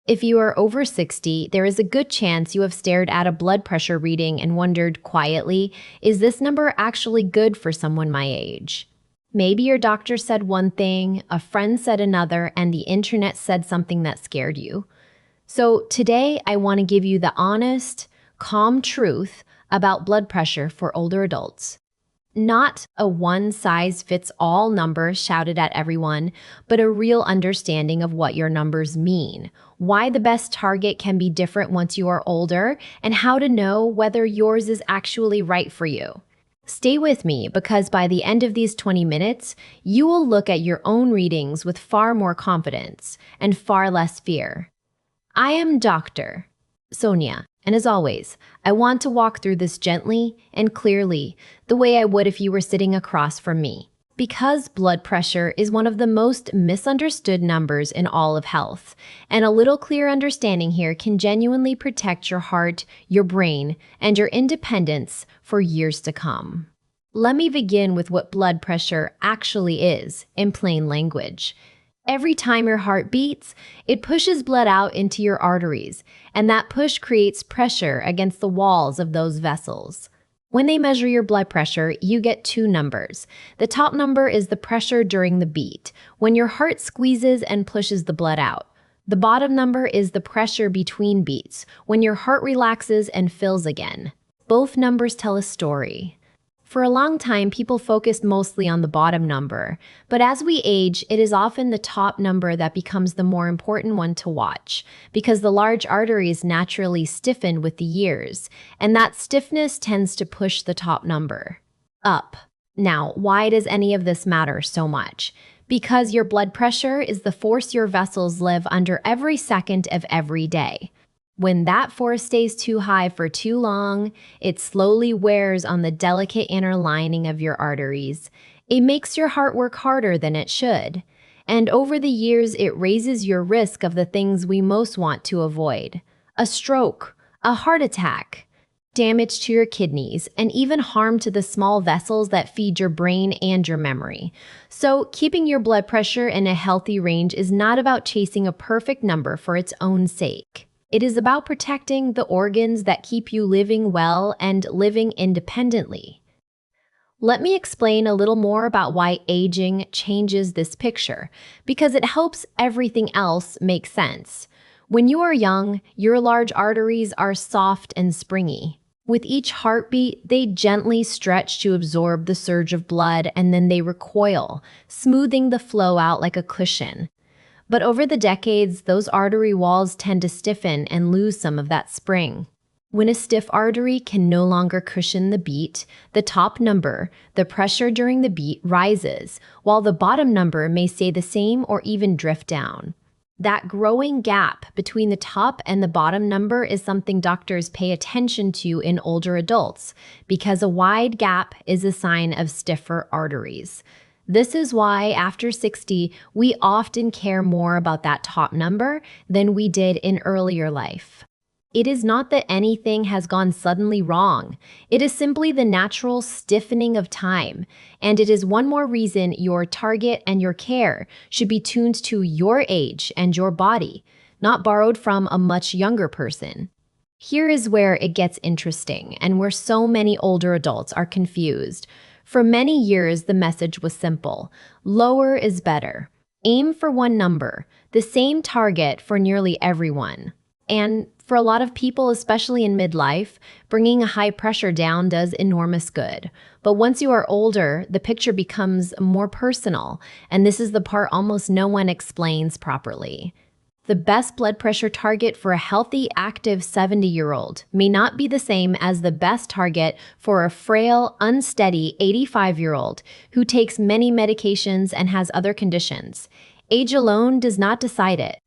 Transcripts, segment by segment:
If you are over 60, there is a good chance you have stared at a blood pressure reading and wondered quietly, is this number actually good for someone my age? Maybe your doctor said one thing, a friend said another, and the internet said something that scared you. So today, I want to give you the honest, calm truth about blood pressure for older adults. Not a one-size-fits-all number shouted at everyone, but a real understanding of what your numbers mean, why the best target can be different once you are older, and how to know whether yours is actually right for you. Stay with me because by the end of these 20 minutes, you will look at your own readings with far more confidence and far less fear. I am Dr. Sonia, and as always, I want to walk through this gently and clearly, the way I would if you were sitting across from me. Because blood pressure is one of the most misunderstood numbers in all of health, and a little clear understanding here can genuinely protect your heart, your brain, and your independence for years to come. Let me begin with what blood pressure actually is, in plain language. Every time your heart beats, it pushes blood out into your arteries, and that push creates pressure against the walls of those vessels. When they measure your blood pressure, you get two numbers. The top number is the pressure during the beat, when your heart squeezes and pushes the blood out. The bottom number is the pressure between beats, when your heart relaxes and fills again. Both numbers tell a story. For a long time, people focused mostly on the bottom number, but as we age, it is often the top number that becomes the more important one to watch, because the large arteries naturally stiffen with the years, and that stiffness tends to push the top number up. Now, why does any of this matter so much? Because your blood pressure is the force your vessels live under every second of every day. When that force stays too high for too long, it slowly wears on the delicate inner lining of your arteries. It makes your heart work harder than it should. And over the years, it raises your risk of the things we most want to avoid: a stroke, a heart attack, damage to your kidneys, and even harm to the small vessels that feed your brain and your memory. So, keeping your blood pressure in a healthy range is not about chasing a perfect number for its own sake. It is about protecting the organs that keep you living well and living independently. Let me explain a little more about why aging changes this picture, because it helps everything else make sense. When you are young, your large arteries are soft and springy. With each heartbeat, they gently stretch to absorb the surge of blood, and then they recoil, smoothing the flow out like a cushion. But over the decades, those artery walls tend to stiffen and lose some of that spring. When a stiff artery can no longer cushion the beat, the top number, the pressure during the beat, rises, while the bottom number may stay the same or even drift down. That growing gap between the top and the bottom number is something doctors pay attention to in older adults, because a wide gap is a sign of stiffer arteries. This is why, after 60, we often care more about that top number than we did in earlier life. It is not that anything has gone suddenly wrong. It is simply the natural stiffening of time, and it is one more reason your target and your care should be tuned to your age and your body, not borrowed from a much younger person. Here is where it gets interesting, and where so many older adults are confused. For many years, the message was simple: lower is better. Aim for one number, the same target for nearly everyone. And for a lot of people, especially in midlife, bringing a high pressure down does enormous good. But once you are older, the picture becomes more personal, and this is the part almost no one explains properly. The best blood pressure target for a healthy, active 70-year-old may not be the same as the best target for a frail, unsteady 85-year-old who takes many medications and has other conditions. Age alone does not decide it.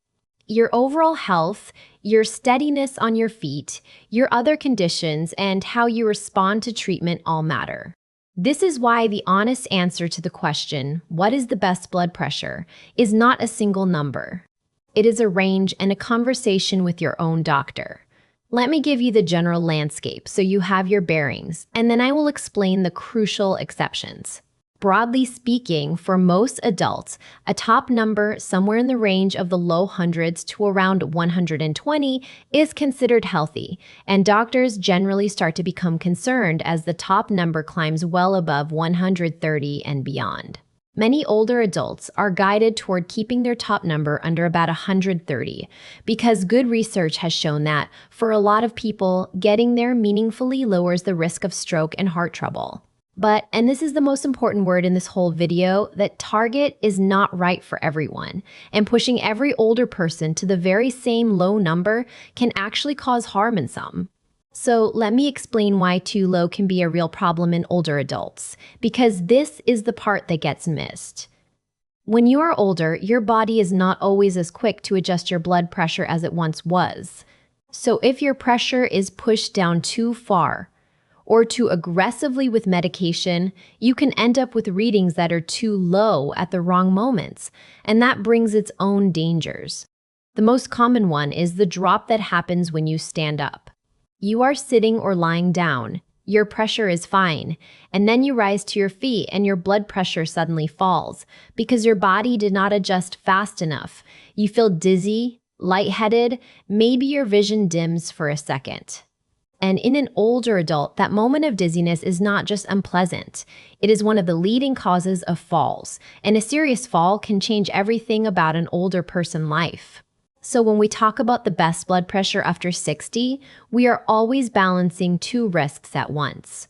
Your overall health, your steadiness on your feet, your other conditions, and how you respond to treatment all matter. This is why the honest answer to the question, what is the best blood pressure, is not a single number. It is a range and a conversation with your own doctor. Let me give you the general landscape so you have your bearings, and then I will explain the crucial exceptions. Broadly speaking, for most adults, a top number somewhere in the range of the low hundreds to around 120 is considered healthy, and doctors generally start to become concerned as the top number climbs well above 130 and beyond. Many older adults are guided toward keeping their top number under about 130 because good research has shown that, for a lot of people, getting there meaningfully lowers the risk of stroke and heart trouble. But, and this is the most important word in this whole video, that target is not right for everyone, and pushing every older person to the very same low number can actually cause harm in some. So let me explain why too low can be a real problem in older adults, because this is the part that gets missed. When you are older, your body is not always as quick to adjust your blood pressure as it once was. So if your pressure is pushed down too far, or too aggressively with medication, you can end up with readings that are too low at the wrong moments, and that brings its own dangers. The most common one is the drop that happens when you stand up. You are sitting or lying down, your pressure is fine, and then you rise to your feet and your blood pressure suddenly falls because your body did not adjust fast enough. You feel dizzy, lightheaded, maybe your vision dims for a second. And in an older adult, that moment of dizziness is not just unpleasant. It is one of the leading causes of falls, and a serious fall can change everything about an older person's life. So when we talk about the best blood pressure after 60, we are always balancing two risks at once.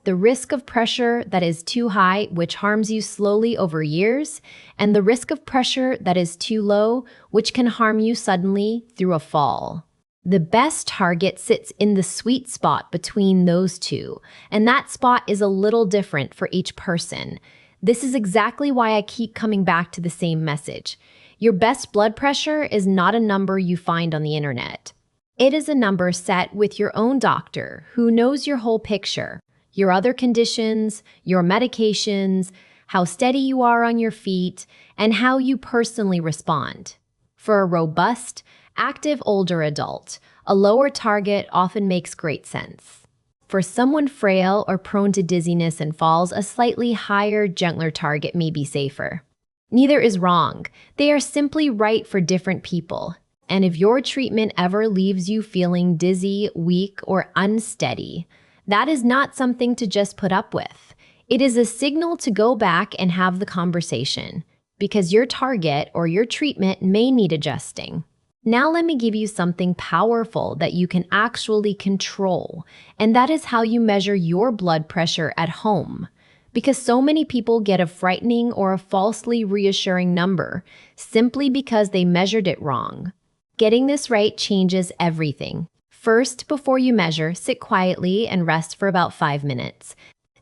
The risk of pressure that is too high, which harms you slowly over years, and the risk of pressure that is too low, which can harm you suddenly through a fall. The best target sits in the sweet spot between those two, and that spot is a little different for each person. This is exactly why I keep coming back to the same message. Your best blood pressure is not a number you find on the internet. It is a number set with your own doctor who knows your whole picture, your other conditions, your medications, how steady you are on your feet, and how you personally respond. For a robust, active older adult, a lower target often makes great sense. For someone frail or prone to dizziness and falls, a slightly higher, gentler target may be safer. Neither is wrong. They are simply right for different people. And if your treatment ever leaves you feeling dizzy, weak, or unsteady, that is not something to just put up with. It is a signal to go back and have the conversation, because your target or your treatment may need adjusting. Now let me give you something powerful that you can actually control, and that is how you measure your blood pressure at home. Because so many people get a frightening or a falsely reassuring number simply because they measured it wrong. Getting this right changes everything. First, before you measure, sit quietly and rest for about 5 minutes.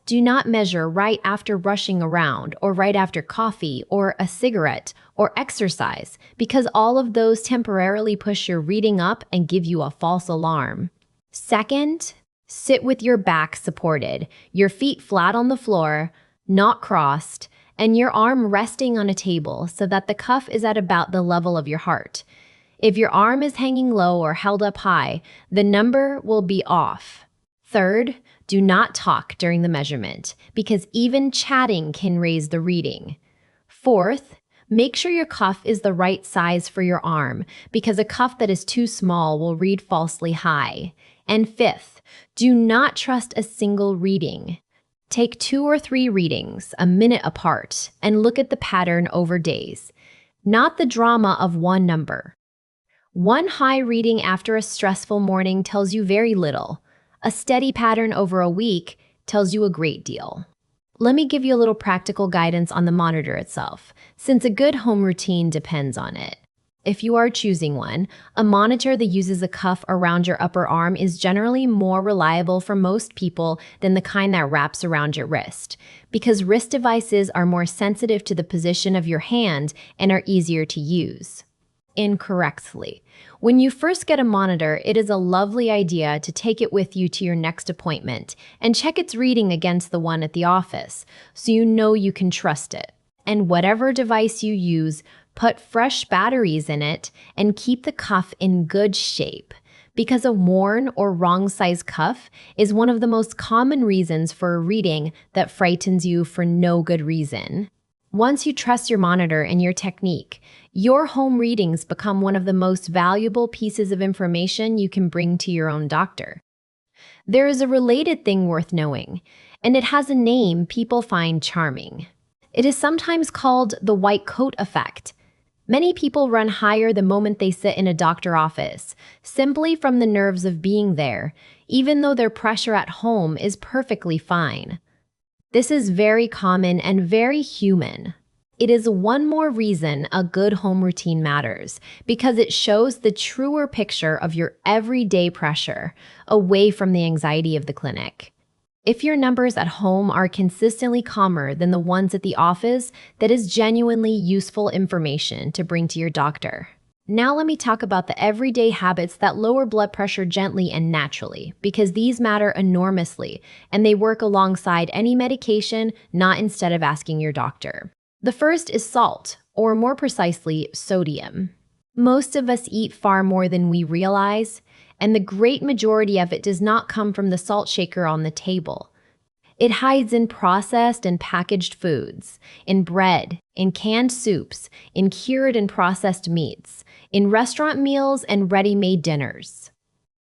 Do not measure right after rushing around or right after coffee or a cigarette or exercise, because all of those temporarily push your reading up and give you a false alarm. Second, sit with your back supported, your feet flat on the floor, not crossed, and your arm resting on a table so that the cuff is at about the level of your heart. If your arm is hanging low or held up high, the number will be off. Third, do not talk during the measurement, because even chatting can raise the reading. Fourth, make sure your cuff is the right size for your arm, because a cuff that is too small will read falsely high. And fifth, do not trust a single reading. Take 2 or 3 readings, a minute apart, and look at the pattern over days, not the drama of one number. One high reading after a stressful morning tells you very little. A steady pattern over a week tells you a great deal. Let me give you a little practical guidance on the monitor itself, since a good home routine depends on it. If you are choosing one, a monitor that uses a cuff around your upper arm is generally more reliable for most people than the kind that wraps around your wrist, because wrist devices are more sensitive to the position of your hand and are easier to use incorrectly. When you first get a monitor, it is a lovely idea to take it with you to your next appointment and check its reading against the one at the office, so you know you can trust it. And whatever device you use, put fresh batteries in it and keep the cuff in good shape, because a worn or wrong size cuff is one of the most common reasons for a reading that frightens you for no good reason. Once you trust your monitor and your technique, your home readings become one of the most valuable pieces of information you can bring to your own doctor. There is a related thing worth knowing, and it has a name people find charming. It is sometimes called the white coat effect. Many people run higher the moment they sit in a doctor's office, simply from the nerves of being there, even though their pressure at home is perfectly fine. This is very common and very human. It is one more reason a good home routine matters, because it shows the truer picture of your everyday pressure, away from the anxiety of the clinic. If your numbers at home are consistently calmer than the ones at the office, that is genuinely useful information to bring to your doctor. Now let me talk about the everyday habits that lower blood pressure gently and naturally, because these matter enormously, and they work alongside any medication, not instead of asking your doctor. The first is salt, or more precisely, sodium. Most of us eat far more than we realize, and the great majority of it does not come from the salt shaker on the table. It hides in processed and packaged foods, in bread, in canned soups, in cured and processed meats, in restaurant meals and ready-made dinners.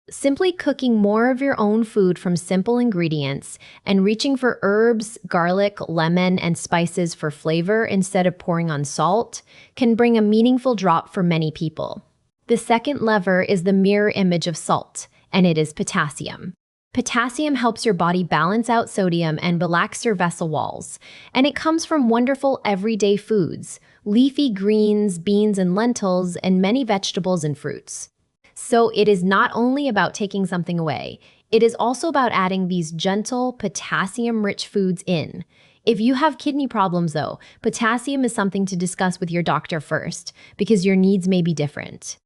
Simply cooking more of your own food from simple ingredients and reaching for herbs, garlic, lemon, and spices for flavor instead of pouring on salt can bring a meaningful drop for many people. The second lever is the mirror image of salt, and it is potassium. Potassium helps your body balance out sodium and relax your vessel walls, and it comes from wonderful everyday foods, leafy greens, beans and lentils, and many vegetables and fruits. So it is not only about taking something away, it is also about adding these gentle, potassium-rich foods in. If you have kidney problems though, potassium is something to discuss with your doctor first, because your needs may be different.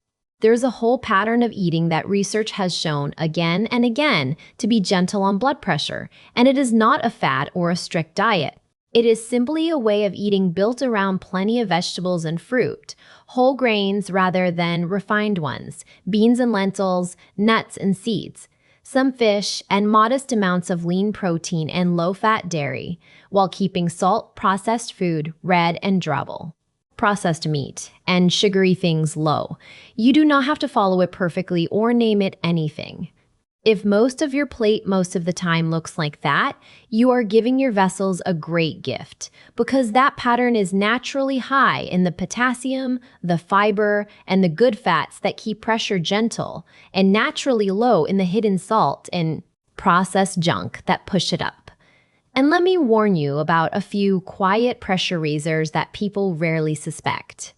There's a whole pattern of eating that research has shown again and again to be gentle on blood pressure, and it is not a fad or a strict diet. It is simply a way of eating built around plenty of vegetables and fruit, whole grains rather than refined ones, beans and lentils, nuts and seeds, some fish, and modest amounts of lean protein and low-fat dairy, while keeping salt, processed food, red, and drabble. Processed meat, and sugary things low. You do not have to follow it perfectly or name it anything. If most of your plate most of the time looks like that, you are giving your vessels a great gift, because that pattern is naturally high in the potassium, the fiber, and the good fats that keep pressure gentle, and naturally low in the hidden salt and processed junk that push it up. And let me warn you about a few quiet pressure raisers that people rarely suspect.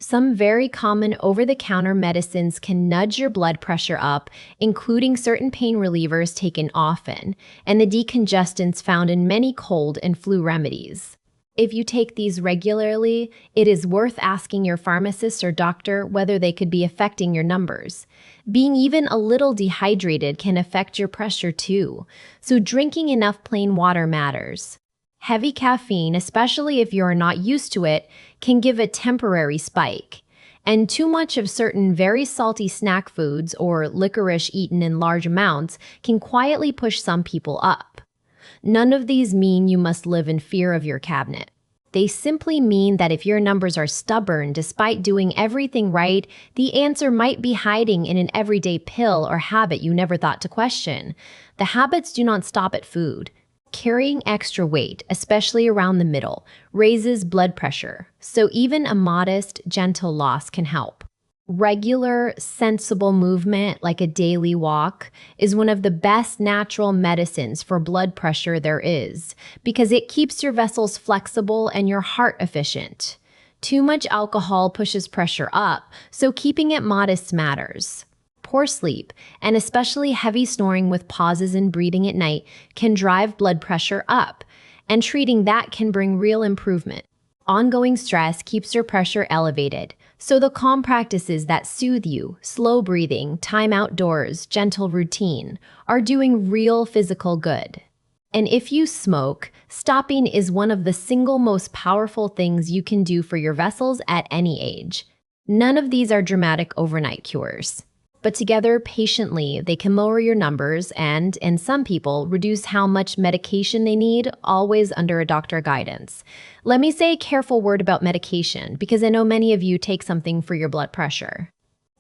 Some very common over-the-counter medicines can nudge your blood pressure up, including certain pain relievers taken often, and the decongestants found in many cold and flu remedies. If you take these regularly, it is worth asking your pharmacist or doctor whether they could be affecting your numbers. Being even a little dehydrated can affect your pressure too, so drinking enough plain water matters. Heavy caffeine, especially if you're not used to it, can give a temporary spike. And too much of certain very salty snack foods or licorice eaten in large amounts can quietly push some people up. None of these mean you must live in fear of your cabinet. They simply mean that if your numbers are stubborn despite doing everything right, the answer might be hiding in an everyday pill or habit you never thought to question. The habits do not stop at food. Carrying extra weight, especially around the middle, raises blood pressure, so even a modest, gentle loss can help. Regular, sensible movement, like a daily walk, is one of the best natural medicines for blood pressure there is, because it keeps your vessels flexible and your heart efficient. Too much alcohol pushes pressure up, so keeping it modest matters. Poor sleep, and especially heavy snoring with pauses in breathing at night, can drive blood pressure up, and treating that can bring real improvement. Ongoing stress keeps your pressure elevated, so the calm practices that soothe you, slow breathing, time outdoors, gentle routine, are doing real physical good. And if you smoke, stopping is one of the single most powerful things you can do for your vessels at any age. None of these are dramatic overnight cures. But together, patiently, they can lower your numbers and, in some people, reduce how much medication they need, always under a doctor guidance. Let me say a careful word about medication, because I know many of you take something for your blood pressure.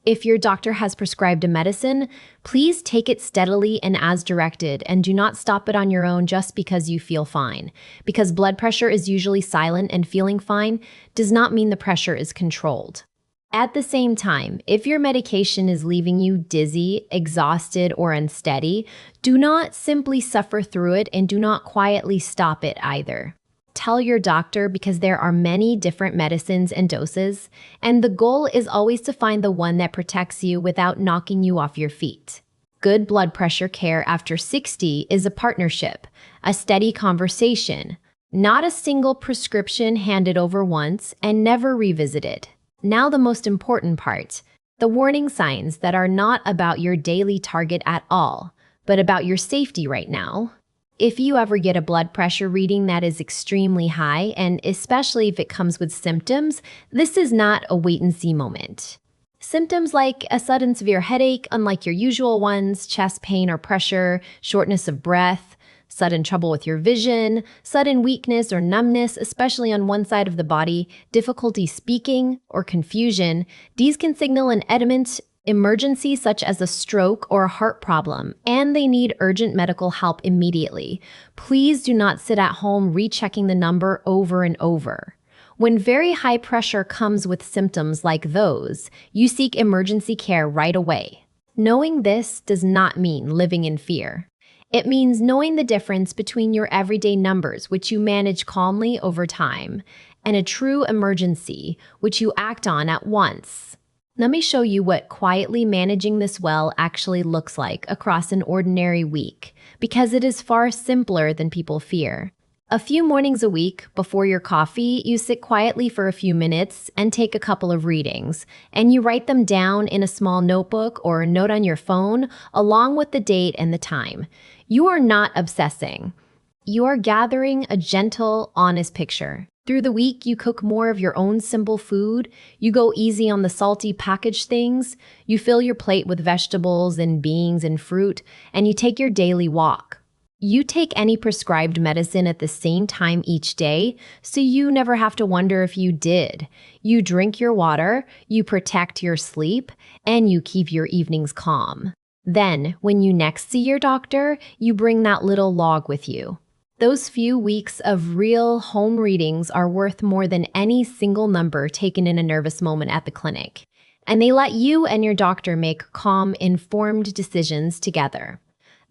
If your doctor has prescribed a medicine, please take it steadily and as directed, and do not stop it on your own just because you feel fine. Because blood pressure is usually silent and feeling fine does not mean the pressure is controlled. At the same time, if your medication is leaving you dizzy, exhausted, or unsteady, do not simply suffer through it and do not quietly stop it either. Tell your doctor because there are many different medicines and doses, and the goal is always to find the one that protects you without knocking you off your feet. Good blood pressure care after 60 is a partnership, a steady conversation, not a single prescription handed over once and never revisited. Now the most important part, the warning signs that are not about your daily target at all, but about your safety right now. If you ever get a blood pressure reading that is extremely high, and especially if it comes with symptoms, this is not a wait-and-see moment. Symptoms like a sudden severe headache, unlike your usual ones, chest pain or pressure, shortness of breath, sudden trouble with your vision, sudden weakness or numbness, especially on one side of the body, difficulty speaking, or confusion, these can signal an imminent emergency such as a stroke or a heart problem, and they need urgent medical help immediately. Please do not sit at home rechecking the number over and over. When very high pressure comes with symptoms like those, you seek emergency care right away. Knowing this does not mean living in fear. It means knowing the difference between your everyday numbers, which you manage calmly over time, and a true emergency, which you act on at once. Let me show you what quietly managing this well actually looks like across an ordinary week, because it is far simpler than people fear. A few mornings a week, before your coffee, you sit quietly for a few minutes and take a couple of readings, and you write them down in a small notebook or a note on your phone, along with the date and the time. You are not obsessing. You are gathering a gentle, honest picture. Through the week, you cook more of your own simple food, you go easy on the salty packaged things, you fill your plate with vegetables and beans and fruit, and you take your daily walk. You take any prescribed medicine at the same time each day, so you never have to wonder if you did. You drink your water, you protect your sleep, and you keep your evenings calm. Then, when you next see your doctor, you bring that little log with you. Those few weeks of real home readings are worth more than any single number taken in a nervous moment at the clinic. And they let you and your doctor make calm, informed decisions together.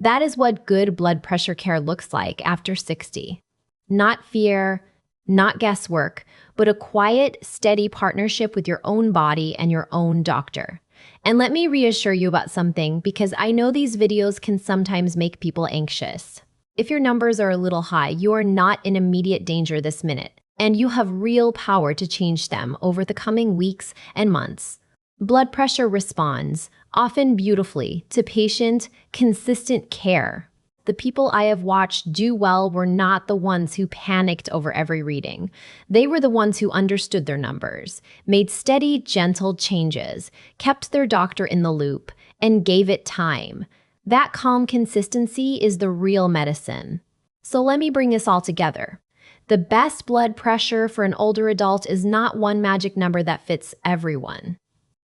That is what good blood pressure care looks like after 60. Not fear, not guesswork, but a quiet, steady partnership with your own body and your own doctor. And let me reassure you about something, because I know these videos can sometimes make people anxious. If your numbers are a little high, you are not in immediate danger this minute, and you have real power to change them over the coming weeks and months. Blood pressure responds, often beautifully, to patient, consistent care. The people I have watched do well were not the ones who panicked over every reading. They were the ones who understood their numbers, made steady, gentle changes, kept their doctor in the loop, and gave it time. That calm consistency is the real medicine. So let me bring this all together. The best blood pressure for an older adult is not one magic number that fits everyone.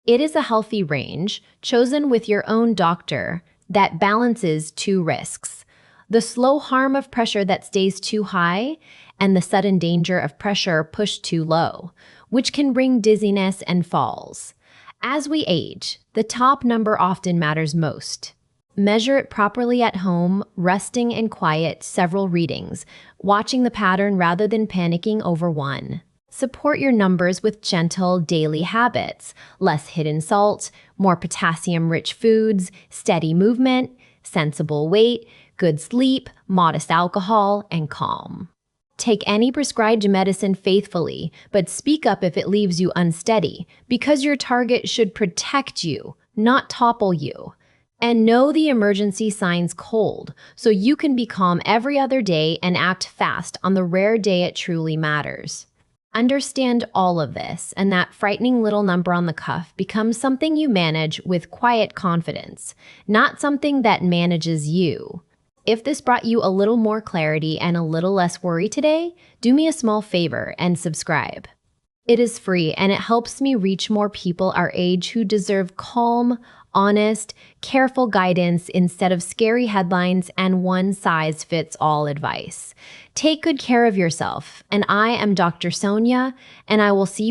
It is a healthy range, chosen with your own doctor, that balances two risks: the slow harm of pressure that stays too high, and the sudden danger of pressure pushed too low, which can bring dizziness and falls. As we age, the top number often matters most. Measure it properly at home, resting in quiet, several readings, watching the pattern rather than panicking over one. Support your numbers with gentle daily habits, less hidden salt, more potassium-rich foods, steady movement, sensible weight, good sleep, modest alcohol, and calm. Take any prescribed medicine faithfully, but speak up if it leaves you unsteady, because your target should protect you, not topple you. And know the emergency signs cold, so you can be calm every other day and act fast on the rare day it truly matters. Understand all of this, and that frightening little number on the cuff becomes something you manage with quiet confidence, not something that manages you. If this brought you a little more clarity and a little less worry today, do me a small favor and subscribe. It is free and it helps me reach more people our age who deserve calm, honest, careful guidance instead of scary headlines and one-size-fits-all advice. Take good care of yourself, and I am Dr. Sonia, and I will see you